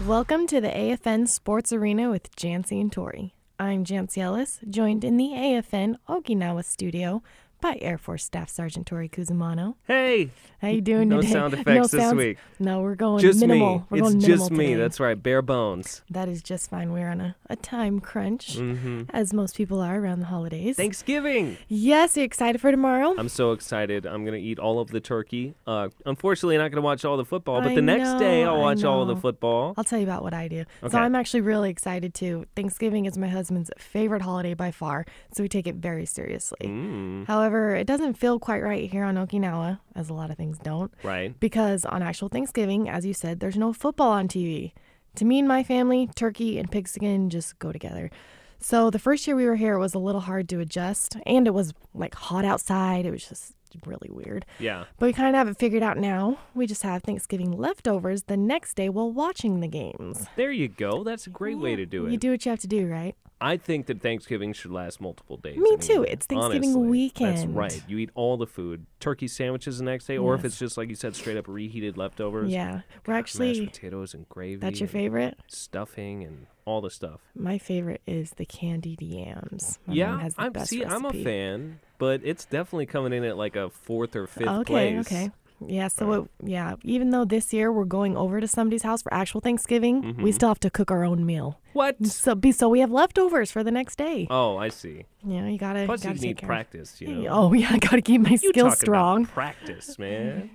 Welcome to the AFN Sports Arena with Jantzee and Tory. I'm Jantzee, joined in the AFN Okinawa studio by Air Force Staff Sergeant Tory Kuzumano. Hey! How you doing No today? sound effects this week. No, we're going Just minimal. me. We're It's going just minimal me. today. That's right. Bare bones. That is just fine. We're on a time crunch, Mm-hmm. as most people are around the holidays. Thanksgiving! Yes, you excited for tomorrow? I'm so excited. I'm going to eat all of the turkey. Unfortunately, not going to watch all the football, but I the next day know, I'll watch all of the know. football. I'll tell you about what I do. Okay. So I'm actually really excited too. Thanksgiving is my husband's favorite holiday by far, so we take it very seriously. However, it doesn't feel quite right here on Okinawa, as a lot of things don't. Right. Because on actual Thanksgiving, as you said, there's no football on TV. To me and my family, turkey and pigskin just go together. So the first year we were here, it was a little hard to adjust, and it was like hot outside. It was just really weird. Yeah. But we kind of have it figured out now. We just have Thanksgiving leftovers the next day while watching the games. There you go. That's a great way to do it. You do what you have to do, right? I think that Thanksgiving should last multiple days. Me too. anyway. It's Thanksgiving Honestly, weekend. That's right. You eat all the food. Turkey sandwiches the next day, or if Yes. it's just, like you said, straight up reheated leftovers. Yeah. We're Mashed actually, potatoes and gravy. that's your and favorite? Stuffing and all the stuff. My favorite is the candied yams. My mom Yeah, has the I'm best I'm a recipe. fan, but it's definitely coming in at like a fourth or fifth Okay, place. okay. Yeah, so even though this year we're going over to somebody's house for actual Thanksgiving, we still have to cook our own meal. What? So we have leftovers for the next day. Oh, I see. Yeah, you gotta. Plus, gotta you take need care. practice. You know. Oh yeah, I gotta keep my You skills talking strong. about practice, man.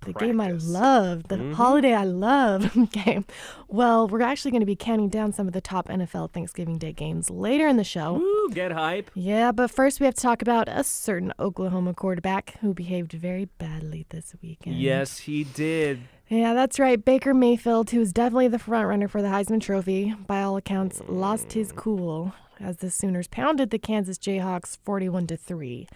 The game I Practice. love, the holiday I love. Okay. Well, we're actually going to be counting down some of the top NFL Thanksgiving Day games later in the show. Woo, get hype. Yeah, but first we have to talk about a certain Oklahoma quarterback who behaved very badly this weekend. Yes, he did. Yeah, that's right. Baker Mayfield, who is definitely the front runner for the Heisman Trophy, by all accounts, lost his cool as the Sooners pounded the Kansas Jayhawks 41-3.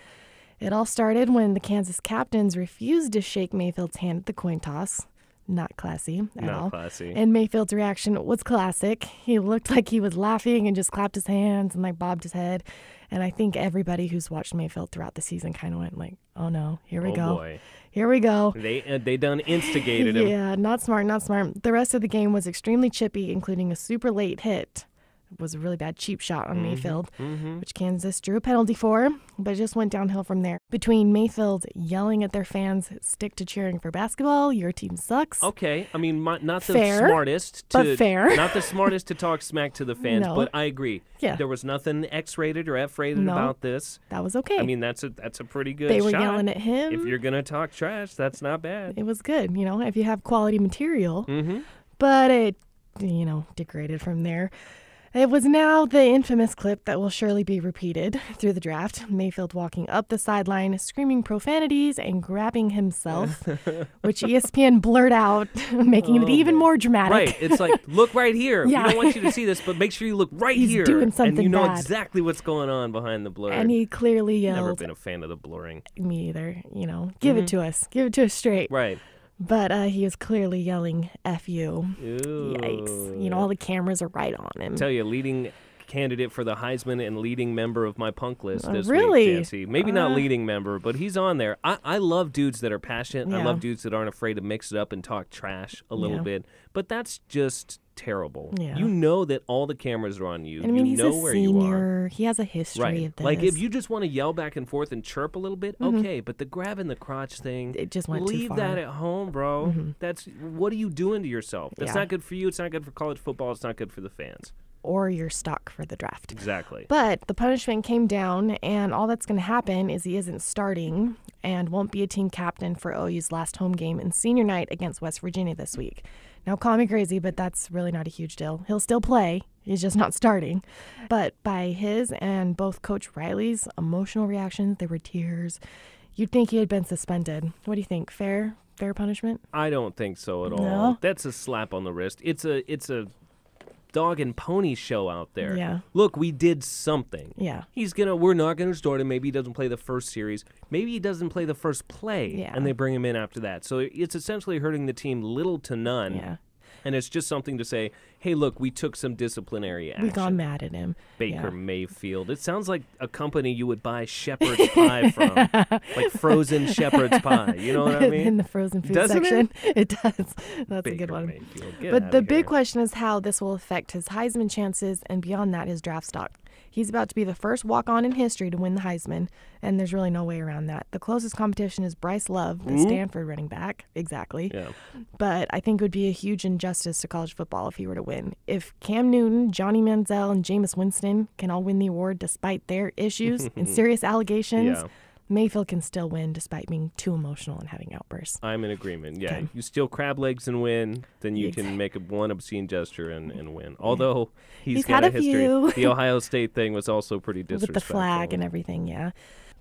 It all started when the Kansas captains refused to shake Mayfield's hand at the coin toss. Not classy at all. Not classy. And Mayfield's reaction was classic. He looked like he was laughing and just clapped his hands and like bobbed his head. And I think everybody who's watched Mayfield throughout the season kind of went like, oh no, here we go. Boy. Here we go. They done instigated him. Yeah, not smart, not smart. The rest of the game was extremely chippy, including a super late hit. It was a really bad cheap shot on Mayfield, which Kansas drew a penalty for, but it just went downhill from there. Between Mayfield yelling at their fans, stick to cheering for basketball, your team sucks. Okay, I mean, not the Fair, smartest, but fair. Not the smartest to talk smack to the fans, No. but I agree. Yeah. There was nothing X-rated or F-rated No. about this. That was okay. I mean, that's a pretty good they were shot. yelling at him. If you're gonna talk trash, that's not bad. It was good, if you have quality material. But it, degraded from there. It was now the infamous clip that will surely be repeated through the draft. Mayfield walking up the sideline, screaming profanities and grabbing himself, which ESPN blurred out, making it even more dramatic. Right, it's like, look right here. Yeah. We don't want you to see this, but make sure you look right He's here. doing something and you know bad. exactly what's going on behind the blur. And he clearly yelled, Never been a fan of the blurring. me either, give it to us. Give it to us straight. Right. But he was clearly yelling, F you. Ooh. Yikes. All the cameras are right on him. Tell you, leading candidate for the Heisman and leading member of my punk list this really? week, Jantzee. Maybe not leading member, but he's on there. I love dudes that are passionate. I Yeah. love dudes that aren't afraid to mix it up and talk trash a little Yeah. bit. But that's just terrible. Yeah. You know that all the cameras are on you. And I mean, you he's know a where you are. senior. He has a history Right. of this. Like, if you just want to yell back and forth and chirp a little bit, okay. But the grabbing the crotch thing, It just went too leave far. that at home, bro. That's what are you doing to yourself? That's Yeah. not good for you. It's not good for college football. It's not good for the fans. or your stock for the draft. Exactly. But the punishment came down, and all that's going to happen is he isn't starting and won't be a team captain for OU's last home game in senior night against West Virginia this week. Now, call me crazy, but that's really not a huge deal. He'll still play. He's just not starting. But by his and both Coach Riley's emotional reactions, there were tears. You'd think he had been suspended. What do you think? Fair punishment? I don't think so at all. No? That's a slap on the wrist. It's a dog and pony show out there. Yeah. Look, we did something. Yeah. We're not gonna start him. Maybe he doesn't play the first series. Maybe he doesn't play the first play. Yeah. And they bring him in after that. So it's essentially hurting the team little to none. Yeah. And it's just something to say, hey, look, we took some disciplinary action. We got mad at him. Baker Mayfield. It sounds like a company you would buy shepherd's pie from, like frozen shepherd's pie. You know what I mean? In the frozen food Doesn't section. It does. That's Baker a good one. Mayfield. Get But outta the big here. question is how this will affect his Heisman chances and beyond that, his draft stock. He's about to be the first walk-on in history to win the Heisman, and there's really no way around that. The closest competition is Bryce Love, the Stanford running back. Exactly. Yeah. But I think it would be a huge injustice to college football if he were to win. If Cam Newton, Johnny Manziel, and Jameis Winston can all win the award despite their issues and serious allegations, Yeah. Mayfield can still win despite being too emotional and having outbursts. I'm in agreement. Yeah, Okay. you steal crab legs and win, then you can make one obscene gesture and win. Although he's got had a a history. few. The Ohio State thing was also pretty With disrespectful. the flag and everything, yeah.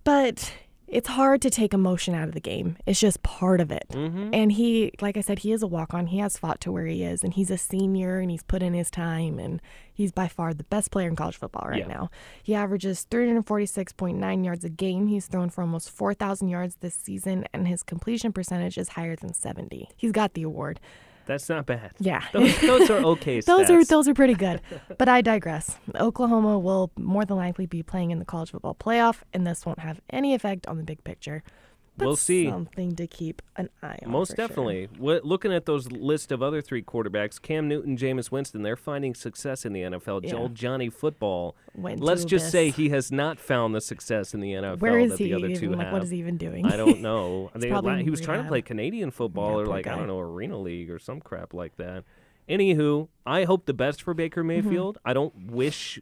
But it's hard to take emotion out of the game. It's just part of it. Mm-hmm. And he, like I said, he is a walk-on. He has fought to where he is, and he's a senior, and he's put in his time, and he's by far the best player in college football right now. He averages 346.9 yards a game. He's thrown for almost 4,000 yards this season, and his completion percentage is higher than 70. He's got the award. That's not bad. Yeah. Those are okay stats. Those are pretty good. But I digress. Oklahoma will more than likely be playing in the college football playoff, and this won't have any effect on the big picture. But We'll see. Something to keep an eye on. Most for sure. definitely. Looking at those list of other three quarterbacks, Cam Newton, Jameis Winston, they're finding success in the NFL. Yeah. Old Johnny Football, Went let's to just Abyss. say he has not found the success in the NFL Where is that he? the other two Even, like, have. what is he even doing? I don't know. probably He was trying to rehab. play Canadian football Yeah, or poor like, I guy. don't know, Arena League or some crap like that. Anywho, I hope the best for Baker Mayfield. I don't wish,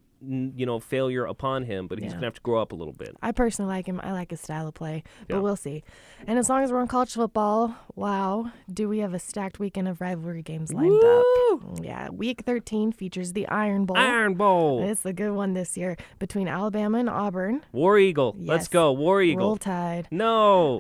failure upon him, but he's going to have to grow up a little bit. I personally like him. I like his style of play, but Yeah. we'll see. And as long as we're on college football, wow, do we have a stacked weekend of rivalry games lined up? Yeah, Week 13 features the Iron Bowl. Iron Bowl. It's a good one this year between Alabama and Auburn. War Eagle. Let's Yes. go. War Eagle. Roll Tide. No.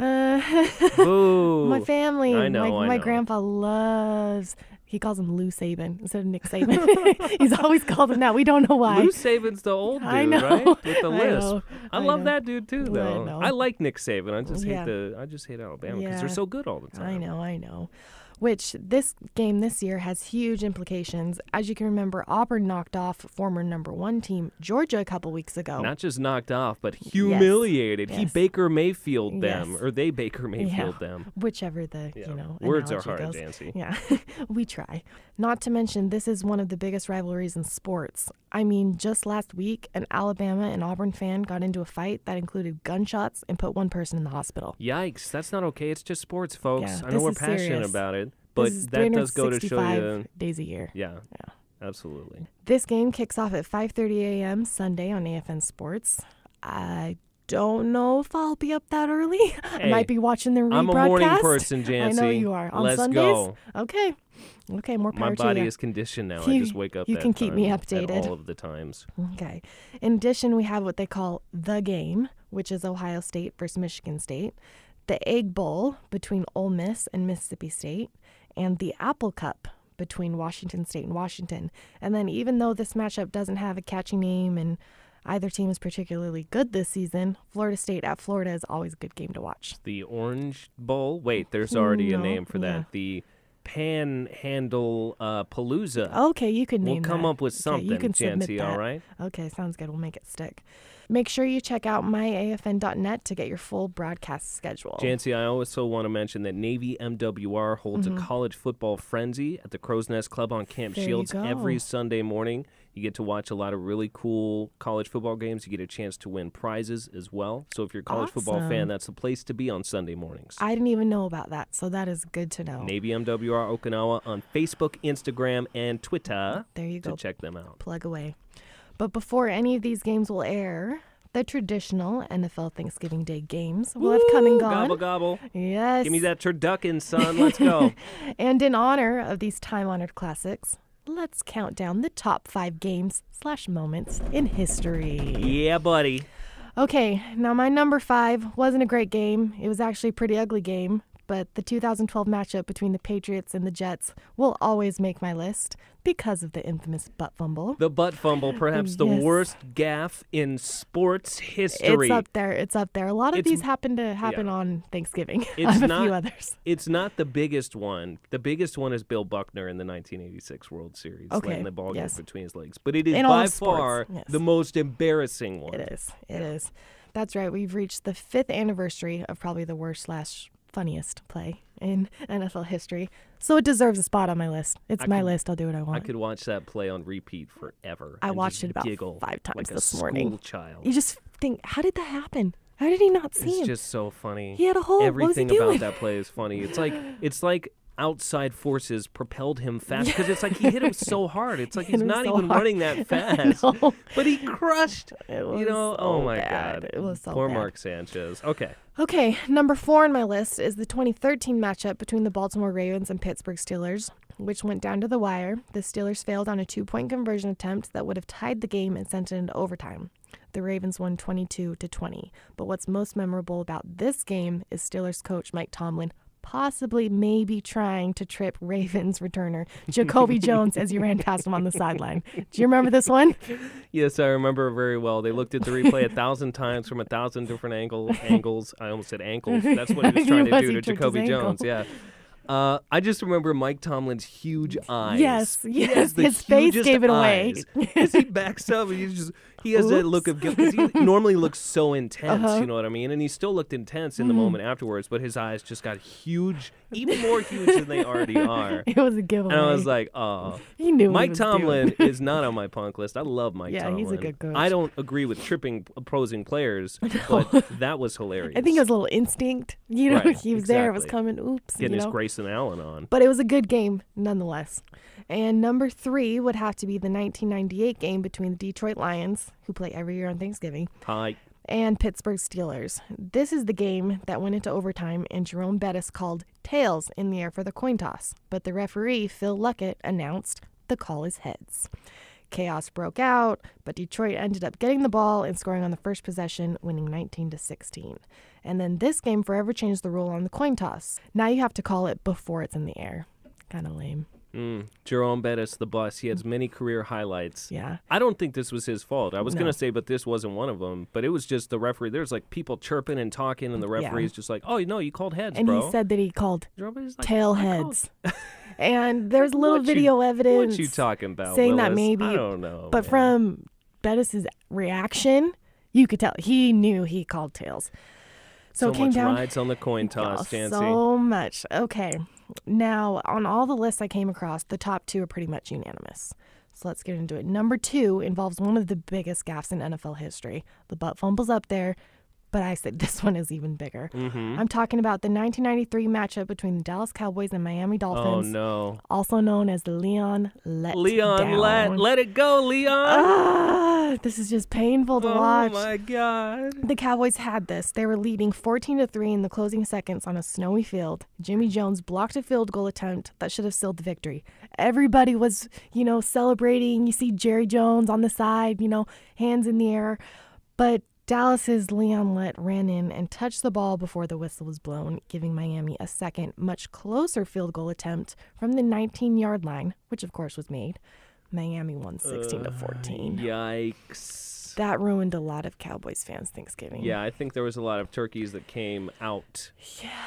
Boo. My family. I know, I my know. grandpa loves. He calls him Lou Saban instead of Nick Saban. He's always called him that. We don't know why. Lou Saban's the old dude, I know. right? With the I lisp. know. I I love know. that dude too, though. know. I like Nick Saban. I just Yeah. hate Alabama because Yeah. they're so good all the time. I know. Which this game this year has huge implications. As you can remember, Auburn knocked off former #1 team Georgia a couple weeks ago. Not just knocked off, but humiliated. He Yes. Baker Mayfield them, Yes. or they Baker Mayfield them. Whichever the, Yeah. you Words are analogy hard, goes. Jantzee. Yeah, we try. Not to mention, this is one of the biggest rivalries in sports. I mean, just last week, an Alabama and Auburn fan got into a fight that included gunshots and put one person in the hospital. Yikes, that's not okay. It's just sports, folks. Yeah, I know this we're is passionate serious. about it, but This is that does go to show 365 you. days a year. Yeah, absolutely. This game kicks off at 5:30 a.m. Sunday on AFN Sports. I don't know if I'll be up that early. I Hey, might be watching the rebroadcast. I'm a morning person, Jantzee. I know you are. On Let's Sundays? go. Okay, more power My to body you. is conditioned now. I You- just wake up. you that can keep me time updated. at all of the times. Okay. In addition, we have what they call the game, which is Ohio State versus Michigan State, the Egg Bowl between Ole Miss and Mississippi State, and the Apple Cup between Washington State and Washington. And then even though this matchup doesn't have a catchy name and either team is particularly good this season, Florida State at Florida is always a good game to watch. The Orange Bowl. Wait, there's already a No, name for that. yeah. The Panhandle Palooza. Okay, you can name We'll come that. up with Okay, something, you can submit Jantzee, that. all right? Okay, sounds good. We'll make it stick. Make sure you check out myafn.net to get your full broadcast schedule. Jantzee, I also want to mention that Navy MWR holds a college football frenzy at the Crow's Nest Club on Camp There you Shields go. every Sunday morning. You get to watch a lot of really cool college football games. You get a chance to win prizes as well. So if you're a college football fan, Awesome. that's the place to be on Sunday mornings. I didn't even know about that, so that is good to know. Navy MWR Okinawa on Facebook, Instagram, and Twitter. There you to go. check them out. Plug away. But before any of these games will air, the traditional NFL Thanksgiving Day games will have come and Woo! gone. Gobble, gobble. Yes. Give me that turducken, son. Let's go. And in honor of these time-honored classics, let's count down the top 5 games/moments in history. Yeah, buddy. Okay, now my number 5 wasn't a great game. It was actually a pretty ugly game. but the 2012 matchup between the Patriots and the Jets will always make my list because of the infamous butt fumble. The butt fumble, perhaps the worst gaffe in sports history. It's up there. It's up there. A lot of these happen on Thanksgiving. I have a few others. It's not the biggest one. The biggest one is Bill Buckner in the 1986 World Series, letting the ball get between his legs. But it is by far the most embarrassing one. It is. It is. That's right. We've reached the 5th anniversary of probably the worst / funniest play in NFL history. So it deserves a spot on my list. It's my list. I'll do what I want. I could watch that play on repeat forever. I watched it about 5 times this morning. School child. You just think, how did that happen? How did he not see him? It's just so funny. He had a hole. Everything about that play is funny. It's like outside forces propelled him fast because it's like he hit him so hard. It's like he's not even running that fast. No. But he crushed. It was oh my God. It was so Poor bad. Mark Sanchez. Okay, number 4 on my list is the 2013 matchup between the Baltimore Ravens and Pittsburgh Steelers, which went down to the wire. The Steelers failed on a 2-point conversion attempt that would have tied the game and sent it into overtime. The Ravens won 22-20. But what's most memorable about this game is Steelers coach Mike Tomlin maybe trying to trip Ravens returner Jacoby Jones as he ran past him on the sideline. Do you remember this one? Yes, I remember very well. They looked at the replay 1,000 times from 1,000 different angles. I almost said ankles. That's what he was trying to do to Jacoby Jones. Yeah. I just remember Mike Tomlin's huge eyes. Yes. His face gave it away. As he backs up, he has that look of guilt because he normally looks so intense, you know what I mean? And he still looked intense in the moment afterwards, but his eyes just got huge, even more huge than they already are. It was a giveaway. And I was like, oh. He knew Mike Tomlin is not on my punk list. I love Mike Tomlin. Yeah, he's a good coach. I don't agree with tripping opposing players, but that was hilarious. I think it was a little instinct. He was there. It was coming. Oops. Getting his Grayson Allen on. But it was a good game nonetheless. And number 3 would have to be the 1998 game between the Detroit Lions, who play every year on Thanksgiving, and Pittsburgh Steelers. This is the game that went into overtime, and Jerome Bettis called tails in the air for the coin toss. But the referee, Phil Luckett, announced the call is heads. Chaos broke out, but Detroit ended up getting the ball and scoring on the first possession, winning 19-16. And then this game forever changed the rule on the coin toss. Now you have to call it before it's in the air. Kind of lame. Jerome Bettis, the bus. He has many career highlights. Yeah. I don't think this was his fault. I was going to say, but this wasn't one of them. But it was just the referee. There's like people chirping and talking, and the referee's just like, oh, no, you called heads, and bro. And he said that he called tail heads. Called... And there's a little video evidence. What you talking about, saying Willis? That maybe. I don't know. But from Bettis' reaction, you could tell he knew he called tails. So it came much down, rides on the coin toss, Jantzee. So much. Okay. Now, on all the lists I came across, the top 2 are pretty much unanimous. So let's get into it. Number 2 involves one of the biggest gaffes in NFL history. The butt fumble's up there, but I said this one is even bigger. I'm talking about the 1993 matchup between the Dallas Cowboys and Miami Dolphins. Oh, no. Also known as the Leon Letdown. Let it go, Leon. This is just painful to watch. Oh, my God. The Cowboys had this. They were leading 14-3 in the closing seconds on a snowy field. Jimmy Jones blocked a field goal attempt that should have sealed the victory. Everybody was, celebrating. You see Jerry Jones on the side, hands in the air. But Dallas's Leon Lett ran in and touched the ball before the whistle was blown, giving Miami a second, much closer field goal attempt from the 19-yard line, which of course was made. Miami won 16-14. Yikes. That ruined a lot of Cowboys fans' Thanksgiving. Yeah, I think there was a lot of turkeys that came out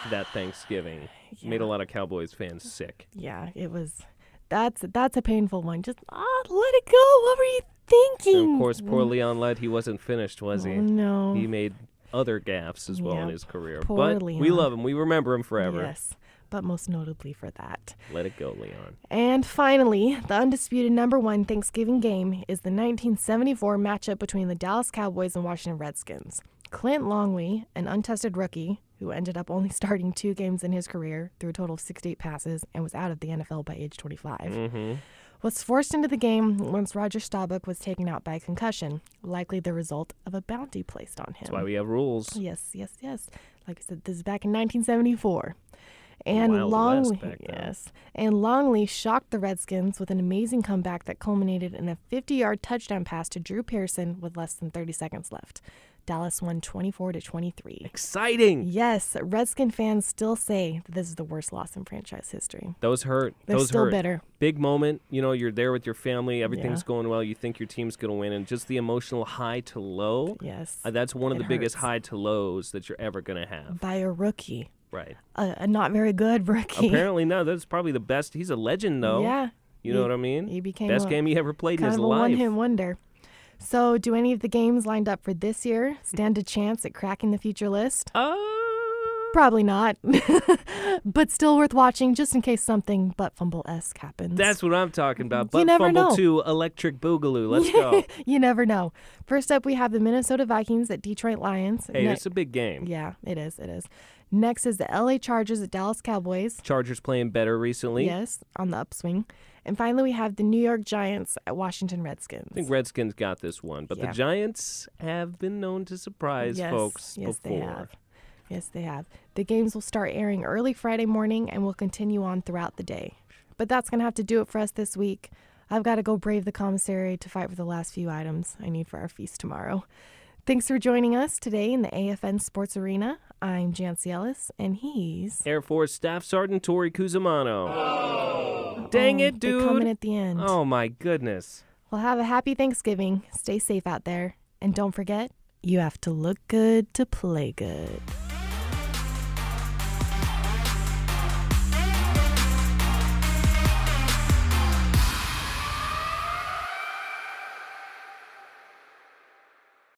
that Thanksgiving. Made a lot of Cowboys fans sick. Yeah, it was. That's a painful one. Just let it go. What were you thinking? And of course, poor Leon Lett, he wasn't finished, was he? No. He made other gaffes as well in his career. Poor but Leon. We love him. We remember him forever. Yes, but most notably for that. Let it go, Leon. And finally, the undisputed number 1 Thanksgiving game is the 1974 matchup between the Dallas Cowboys and Washington Redskins. Clint Longley, an untested rookie who ended up only starting 2 games in his career, threw a total of 68 passes, and was out of the NFL by age 25. Was forced into the game once Roger Staubach was taken out by a concussion, likely the result of a bounty placed on him. That's why we have rules. Yes. Like I said, this is back in 1974. And Longley shocked the Redskins with an amazing comeback that culminated in a 50-yard touchdown pass to Drew Pearson with less than 30 seconds left. Dallas won 24-23. Exciting. Yes, Redskin fans still say that this is the worst loss in franchise history. Those hurt. They're still bitter. Big moment. You're there with your family. Everything's going well. You think your team's going to win. And just the emotional high to low. Yes. That's one of the biggest high to lows that you're ever going to have. By a rookie. Right. A not very good rookie. Apparently, no. That's probably the best. He's a legend, though. Yeah. You know what I mean? He became best game he ever played in his life. Kind of a one-hit wonder. So, do any of the games lined up for this year stand a chance at cracking the future list? Probably not. But still worth watching just in case something butt fumble-esque happens. That's what I'm talking about. Butt Fumble 2, Electric Boogaloo. Let's go. You never know. First up, we have the Minnesota Vikings at Detroit Lions. Hey, it's a big game. Yeah, it is. Next is the LA Chargers at Dallas Cowboys. Chargers playing better recently. Yes, on the upswing. And finally, we have the New York Giants at Washington Redskins. I think Redskins got this one, but the Giants have been known to surprise folks before. Yes, they have. The games will start airing early Friday morning and will continue on throughout the day. But that's going to have to do it for us this week. I've got to go brave the commissary to fight for the last few items I need for our feast tomorrow. Thanks for joining us today in the AFN Sports Arena. I'm Jantzee, and he's Air Force Staff Sergeant Tory Cusimano. Dang it, dude. They're coming at the end. Oh, my goodness. Well, have a happy Thanksgiving. Stay safe out there. And don't forget, you have to look good to play good.